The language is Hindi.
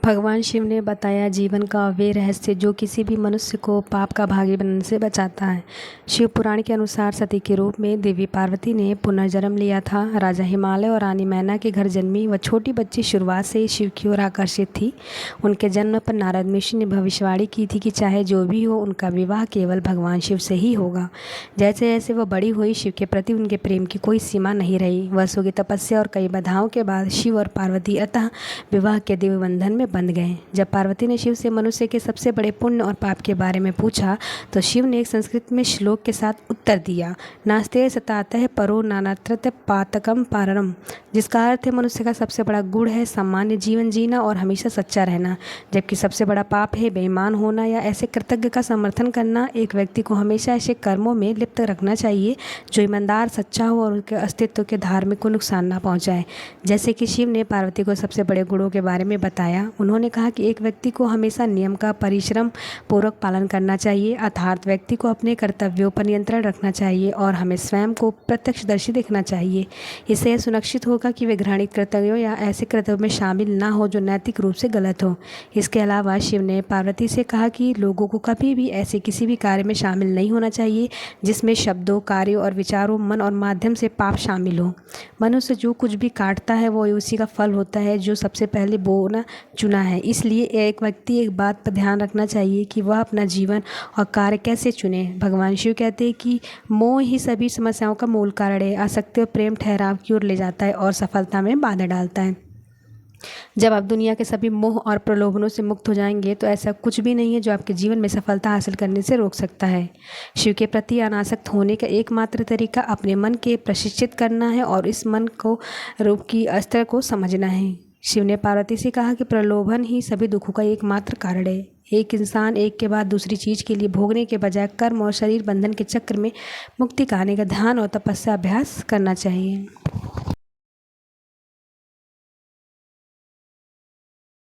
भगवान शिव ने बताया जीवन का वे रहस्य जो किसी भी मनुष्य को पाप का भागी बनने से बचाता है। शिव पुराण के अनुसार सती के रूप में देवी पार्वती ने पुनर्जन्म लिया था। राजा हिमालय और रानी मैना के घर जन्मी वह छोटी बच्ची शुरुआत से ही शिव की ओर आकर्षित थी। उनके जन्म पर नारद ऋषि ने भविष्यवाणी की थी कि चाहे जो भी हो उनका विवाह केवल भगवान शिव से ही होगा। जैसे जैसे वह बड़ी हुई शिव के प्रति उनके प्रेम की कोई सीमा नहीं रही। वर्षों की तपस्या और कई बाधाओं के बाद शिव और पार्वती अतः विवाह के दिव्य बंधन में बंध गए। जब पार्वती ने शिव से मनुष्य के सबसे बड़े पुण्य और पाप के बारे में पूछा तो शिव ने एक संस्कृत में श्लोक के साथ उत्तर दिया, नास्ते सतातः परो नानात्रत पातकम पाररम, जिसका अर्थ है मनुष्य का सबसे बड़ा गुण है सामान्य जीवन जीना और हमेशा सच्चा रहना, जबकि सबसे बड़ा पाप है बेईमान होना या ऐसे कृतज्ञ का समर्थन करना। एक व्यक्ति को हमेशा ऐसे कर्मों में लिप्त रखना चाहिए जो ईमानदार, सच्चा हो और उनके अस्तित्व के धार्मिक को नुकसान ना पहुंचाए। जैसे कि शिव ने पार्वती को सबसे बड़े गुणों के बारे में बताया, उन्होंने कहा कि एक व्यक्ति को हमेशा नियम का परिश्रम पूर्वक पालन करना चाहिए, अर्थात व्यक्ति को अपने कर्तव्यों पर नियंत्रण रखना चाहिए और हमें स्वयं को प्रत्यक्षदर्शी देखना चाहिए। इससे यह सुनिश्चित होगा कि वे घृणित कर्तव्यों या ऐसे कर्तव्यों में शामिल ना हो जो नैतिक रूप से गलत हो। इसके अलावा शिव ने पार्वती से कहा कि लोगों को कभी भी ऐसे किसी भी कार्य में शामिल नहीं होना चाहिए जिसमें शब्दों, कार्यों और विचारों, मन और माध्यम से पाप शामिल हो। मनुष्य जो कुछ भी काटता है वो उसी का फल होता है जो सबसे पहले बोना चुना है। इसलिए एक व्यक्ति एक बात पर ध्यान रखना चाहिए कि वह अपना जीवन और कार्य कैसे चुने। भगवान शिव कहते हैं कि मोह ही सभी समस्याओं का मूल कारण है। आसक्ति और प्रेम ठहराव की ओर ले जाता है और सफलता में बाधा डालता है। जब आप दुनिया के सभी मोह और प्रलोभनों से मुक्त हो जाएंगे तो ऐसा कुछ भी नहीं है जो आपके जीवन में सफलता हासिल करने से रोक सकता है। शिव के प्रति अनासक्त होने का एकमात्र तरीका अपने मन के प्रशिक्षित करना है और इस मन को रूप की अस्त्र को समझना है। शिव ने पार्वती से कहा कि प्रलोभन ही सभी दुखों का एकमात्र कारण है। एक इंसान एक के बाद दूसरी चीज़ के लिए भोगने के बजाय कर्म और शरीर बंधन के चक्र में मुक्ति पाने का ध्यान और तपस्या अभ्यास करना चाहिए।